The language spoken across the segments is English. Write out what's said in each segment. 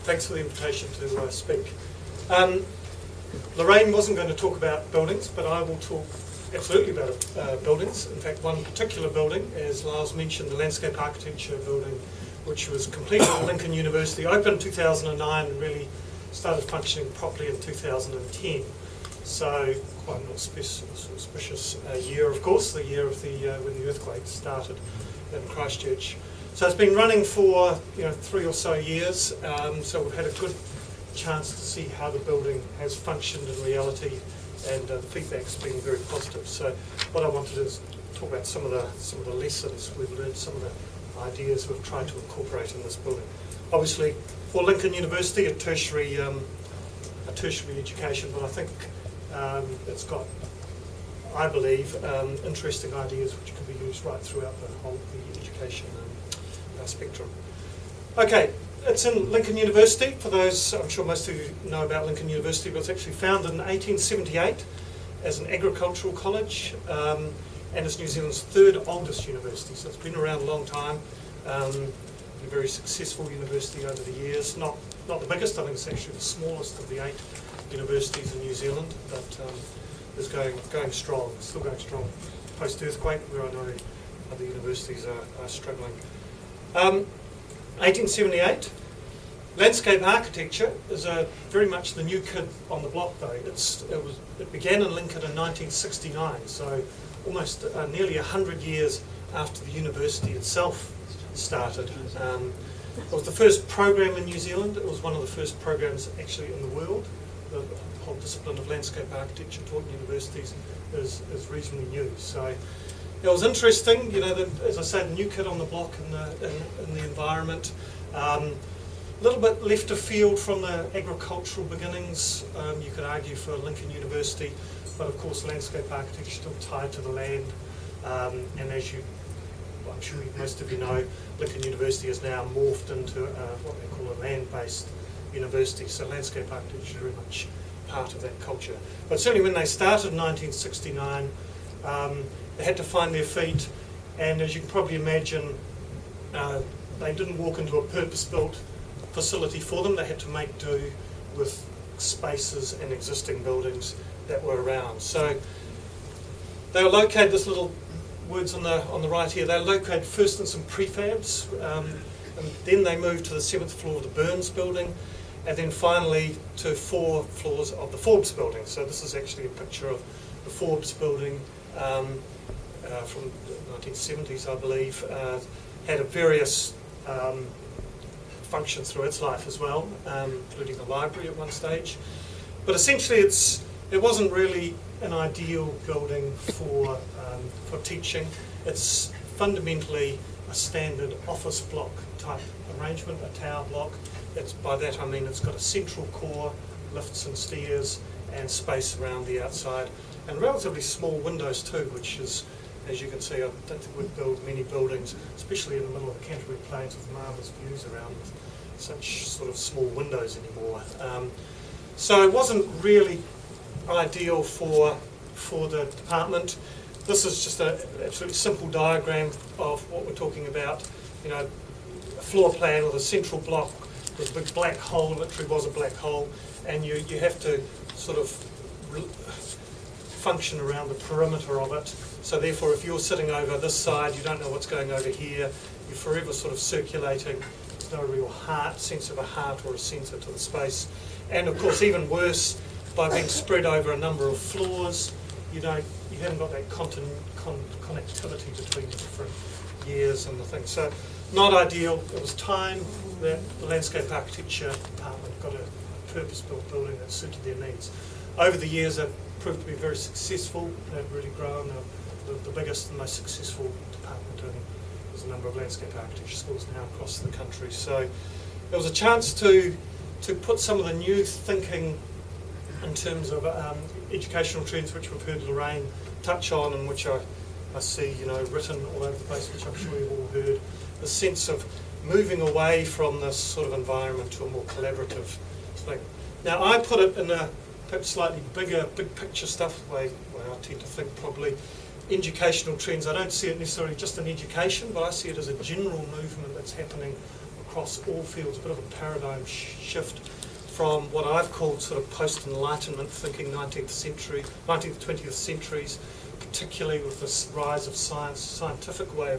Thanks for the invitation to speak. Lorraine wasn't going to talk about buildings, but I will talk absolutely about buildings. In fact, one particular building, as Lars mentioned, the landscape architecture building, which was completed at Lincoln University, opened in 2009 and really started functioning properly in 2010. So quite an auspicious year, of course, the year of when the earthquake started in Christchurch. So it's been running for 3 or so years. So we've had a good chance to see how the building has functioned in reality, and the feedback's been very positive. So what I wanted to is talk about some of the lessons we've learned, some of the ideas we've tried to incorporate in this building. Obviously, for Lincoln University, a tertiary education, but I think it's got, I believe, interesting ideas which can be used right throughout the education spectrum. Okay, it's in Lincoln University. For those, I'm sure most of you know about Lincoln University, but it's actually founded in 1878 as an agricultural college, and it's New Zealand's third oldest university, so it's been around a long time. A very successful university over the years. Not the biggest, I think it's actually the smallest of the 8 universities in New Zealand, but it's going strong, still going strong post-earthquake, where I know other universities are struggling. 1878, landscape architecture is very much the new kid on the block though. It began in Lincoln in 1969, so almost nearly 100 years after the university itself started. It was the first program in New Zealand. It was one of the first programs actually in the world. The whole discipline of landscape architecture taught in universities is reasonably new. So it was interesting, as I say, the new kid on the block in the environment. A little bit left of field from the agricultural beginnings, you could argue, for Lincoln University, but of course landscape architecture still tied to the land. And as I'm sure most of you know, Lincoln University has now morphed into what they call a land-based university, so landscape architecture is very much part of that culture. But certainly when they started in 1969, they had to find their feet, and as you can probably imagine, they didn't walk into a purpose-built facility for them. They had to make do with spaces and existing buildings that were around. So they were located, this little words on the right here, they were located first in some prefabs, and then they moved to the 7th floor of the Burns building, and then finally to 4 floors of the Forbes building. So this is actually a picture of the Forbes building from the 1970s, I believe. Had a various functions through its life as well, including the library at one stage. But essentially it wasn't really an ideal building for teaching. It's fundamentally a standard office block type arrangement, a tower block. By that I mean it's got a central core, lifts and stairs, and space around the outside, and relatively small windows too, which is, as you can see, I don't think we'd build many buildings, especially in the middle of the Canterbury Plains with marvellous views around, with such sort of small windows anymore. So it wasn't really ideal for the department. This is just an absolutely simple diagram of what we're talking about. A floor plan with a central block with a big black hole, literally was a black hole, and you have to sort of function around the perimeter of it. So therefore, if you're sitting over this side, you don't know what's going over here. You're forever sort of circulating. There's no real sense of a heart or a centre to the space. And of course, even worse, by being spread over a number of floors, you haven't got that connectivity between the different years and the thing. So not ideal. It was time that the landscape architecture department got a purpose-built building that suited their needs. Over the years, they've proved to be very successful. They've really grown. The biggest and most successful department, and there's a number of landscape architecture schools now across the country. So it was a chance to put some of the new thinking in terms of educational trends, which we've heard Lorraine touch on, and which I see written all over the place, which I'm sure you've all heard. The sense of moving away from this sort of environment to a more collaborative thing. Now I put it in a perhaps slightly big picture stuff, the way I tend to think probably. Educational trends, I don't see it necessarily just in education, but I see it as a general movement that's happening across all fields, a bit of a paradigm shift from what I've called sort of post-Enlightenment thinking, 19th, 20th centuries, particularly with this rise of science, scientific way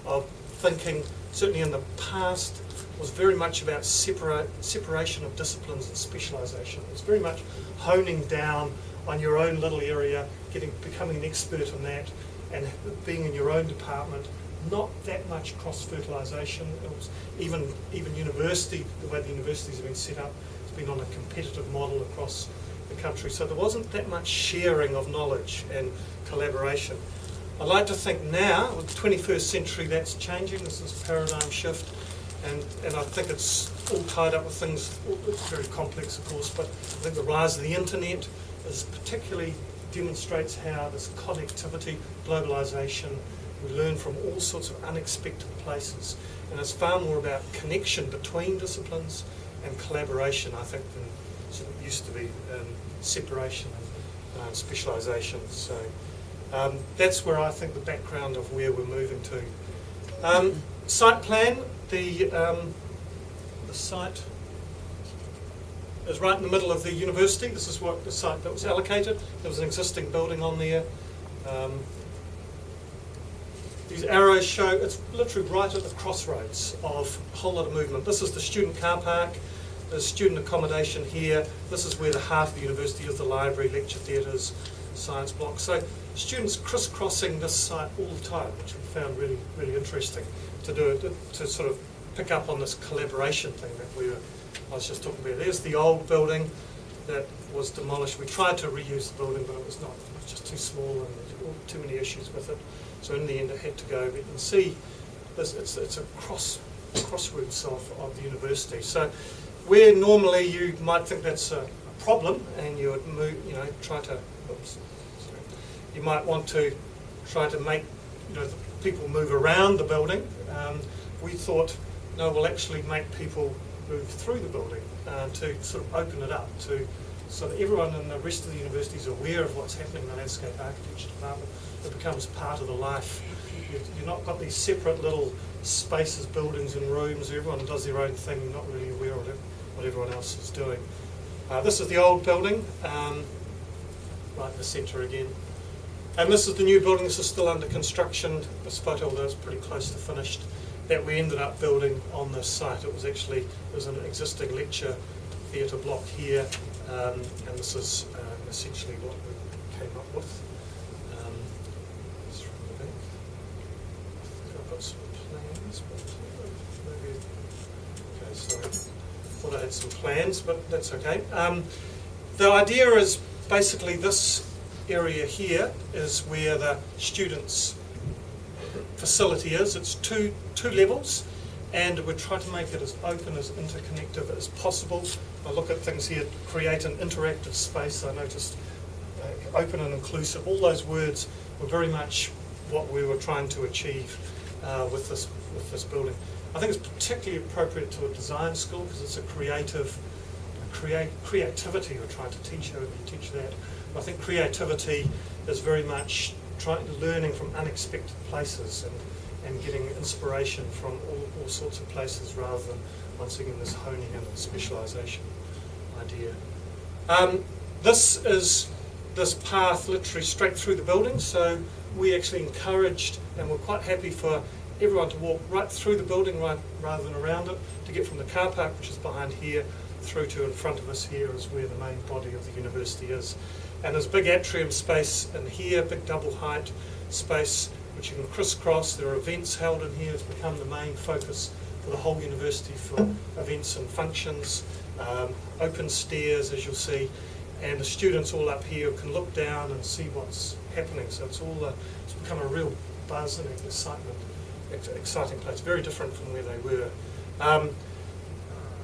of thinking, certainly in the past, was very much about separation of disciplines and specialisation. It's very much honing down on your own little area, becoming an expert in that, and being in your own department. Not that much cross-fertilisation. It was even university, the way the universities have been set up, it's been on a competitive model across the country. So there wasn't that much sharing of knowledge and collaboration. I'd like to think now, with the 21st century, that's changing. This is a paradigm shift, and I think it's all tied up with things. It's very complex, of course, but I think the rise of the internet is particularly demonstrates how this connectivity, globalisation, we learn from all sorts of unexpected places, and it's far more about connection between disciplines and collaboration, I think, than sort of used to be separation and specialisation. So that's where I think the background of where we're moving to. Site plan, the site is right in the middle of the university. This is what the site that was allocated. There was an existing building on there. These arrows show it's literally right at the crossroads of a whole lot of movement. This is the student car park. There's student accommodation here. This is where the heart of the university is, the library, lecture theatres, science block. So students crisscrossing this site all the time, which we found really, really interesting to do, to sort of pick up on this collaboration thing that I was just talking about. There's the old building that was demolished. We tried to reuse the building, but it was just too small and there were too many issues with it. So in the end it had to go. But you can see this, it's a crossroads of the university. So where normally you might think that's a problem and you would move, you might want to try to make the people move around the building. We thought, no, we'll actually make people move through the building to sort of open it up so that everyone in the rest of the university is aware of what's happening in the landscape architecture department. It becomes part of the life. You've not got these separate little spaces, buildings and rooms. Everyone does their own thing. You're not really aware of what everyone else is doing. This is the old building, right in the centre again. And this is the new building. This is still under construction. This photo, although it's pretty close to finished, that we ended up building on this site. It was an existing lecture theatre block here, and this is essentially what we came up with. Just from the back. I think I've got some plans, but maybe. Okay, sorry. Thought I had some plans, but that's okay. The idea is basically this area here is where the students' facility is. It's two levels, and we're trying to make it as open, as interconnected as possible. I look at things here, create an interactive space. I noticed open and inclusive. All those words were very much what we were trying to achieve with this building. I think it's particularly appropriate to a design school because it's a creativity we're trying to teach. However you teach that. I think creativity is very much learning from unexpected places and getting inspiration from all sorts of places rather than, once again, this honing in and specialisation idea. This is this path literally straight through the building, so we actually encouraged and we're quite happy for everyone to walk right through the building rather than around it, to get from the car park, which is behind here, through to in front of us here is where the main body of the university is. And there's big atrium space in here, big double height space which you can crisscross. There are events held in here. It's become the main focus for the whole university for events and functions. Open stairs, as you'll see, and the students all up here can look down and see what's happening. So it's become a real buzz and exciting place. Very different from where they were.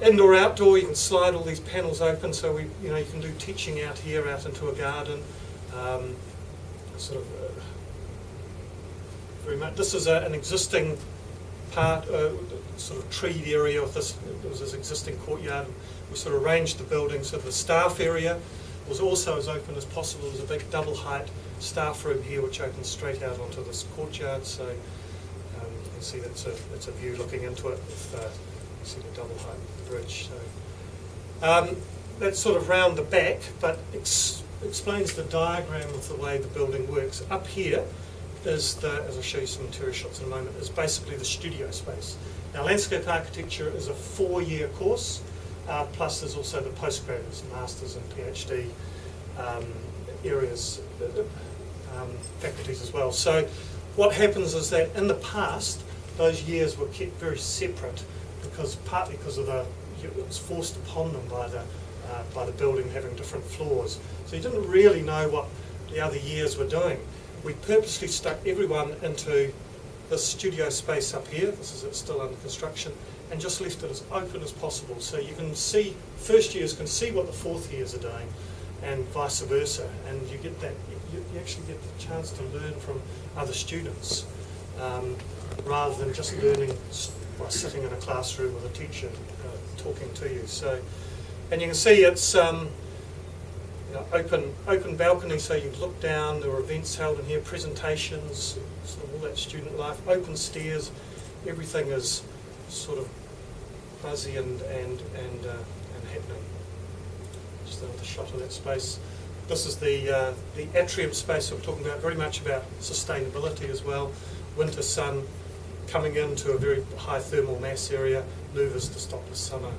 Indoor, outdoor, you can slide all these panels open, so you can do teaching out here, out into a garden. Very much. This is an existing part, sort of treed area of this. There was this existing courtyard. We sort of arranged the building so the staff area was also as open as possible. There's a big double height staff room here which opens straight out onto this courtyard. So you can see that's a view looking into it with see the double height of the bridge. So that's sort of round the back, but explains the diagram of the way the building works. Up here is as I'll show you some interior shots in a moment, is basically the studio space. Now, landscape architecture is a 4-year course, plus there's also the postgraduates, masters and PhD areas, faculties as well. So what happens is that in the past, those years were kept very separate, partly because of it was forced upon them by the building having different floors. So you didn't really know what the other years were doing. We purposely stuck everyone into this studio space up here, this is it still under construction, and just left it as open as possible. So you can see, first years can see what the fourth years are doing, and vice versa. And you get that, you actually get the chance to learn from other students, rather than just learning by sitting in a classroom with a teacher talking to you. So, and you can see it's open balcony, so you look down. There were events held in here, presentations, sort of all that student life. Open stairs, everything is sort of buzzy and happening. Just another shot of that space. This is the atrium space we're talking about, very much about sustainability as well. Winter sun coming into a very high thermal mass area, louvers to stop the summer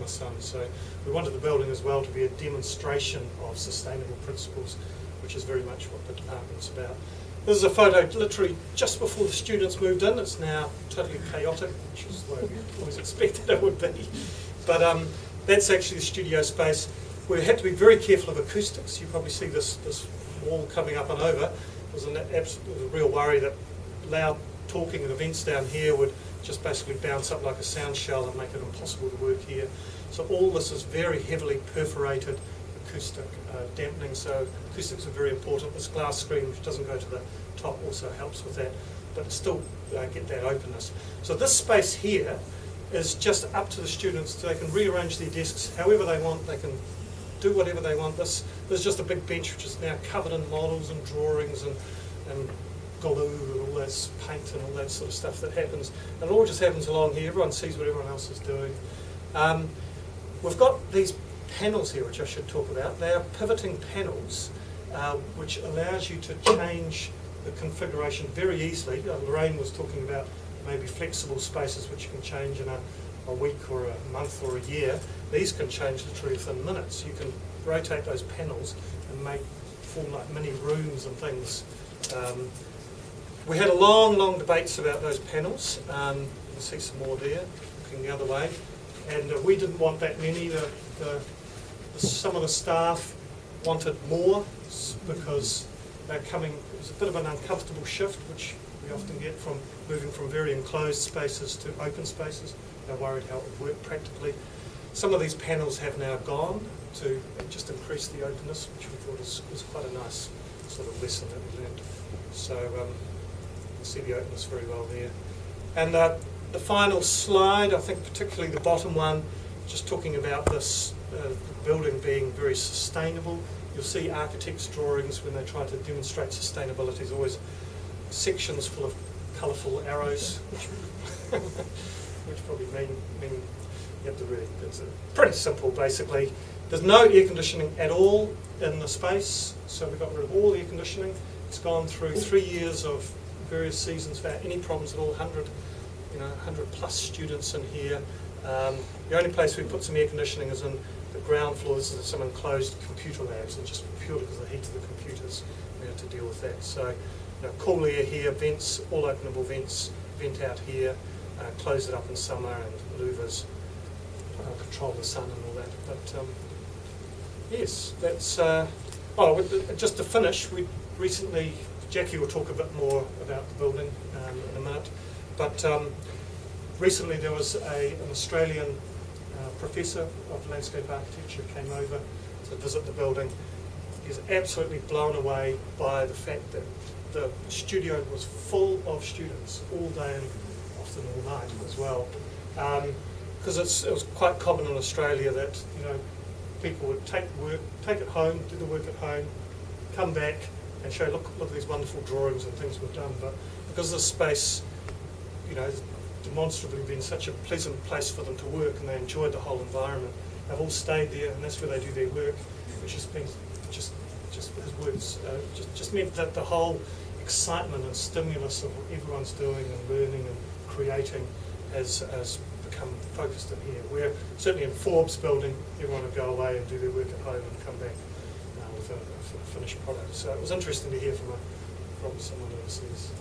sun. So we wanted the building as well to be a demonstration of sustainable principles, which is very much what the department's about. This is a photo literally just before the students moved in. It's now totally chaotic, which is the way we always expected it would be. But that's actually the studio space. We had to be very careful of acoustics. You probably see this wall coming up and over. It was a real worry that loud talking and events down here would just basically bounce up like a sound shell and make it impossible to work here. So all this is very heavily perforated acoustic dampening, so acoustics are very important. This glass screen, which doesn't go to the top, also helps with that, but still get that openness. So this space here is just up to the students. They can rearrange their desks however they want. They can do whatever they want. There's just a big bench which is now covered in models and drawings and glue and all that paint and all that sort of stuff that happens. And it all just happens along here. Everyone sees what everyone else is doing. We've got these panels here, which I should talk about. They are pivoting panels, which allows you to change the configuration very easily. Lorraine was talking about maybe flexible spaces which you can change in a week or a month or a year. These can change literally within minutes. You can rotate those panels and form like mini rooms and things. We had a long debates about those panels. You can see some more there, looking the other way. And we didn't want that many. Some of the staff wanted more because they're coming. It was a bit of an uncomfortable shift, which we often get from moving from very enclosed spaces to open spaces. They're worried how it would work practically. Some of these panels have now gone to just increase the openness, which we thought was quite a nice sort of lesson that we learned. So you can see the openness very well there. And the final slide, I think particularly the bottom one, just talking about this building being very sustainable. You'll see architects' drawings when they try to demonstrate sustainability. There's always sections full of colourful arrows, which probably mean you have to really, it's pretty simple basically. There's no air conditioning at all in the space, so we got rid of all air conditioning. It's gone through 3 years of various seasons without any problems at all. 100 plus students in here. The only place we put some air conditioning is in the ground floor. This is some enclosed computer labs, and just purely because of the heat of the computers, we had to deal with that. So, cool air here, vents, all openable vents, vent out here, close it up in summer, and louvers control the sun and all that. But yes, that's. Just to finish, we recently, Jackie will talk a bit more about the building in a minute, but recently there was an Australian professor of landscape architecture came over to visit the building. He was absolutely blown away by the fact that the studio was full of students all day and often all night as well. Because it was quite common in Australia that people would take it home, do the work at home, come back and look at these wonderful drawings and things we've done. But because the space, demonstrably been such a pleasant place for them to work, and they enjoyed the whole environment. They've all stayed there, and that's where they do their work, which has been just his words just meant that the whole excitement and stimulus of what everyone's doing and learning and creating has become focused in here. Where certainly in Forbes building, everyone would go away and do their work at home and come back with a finished product. So it was interesting to hear from someone overseas.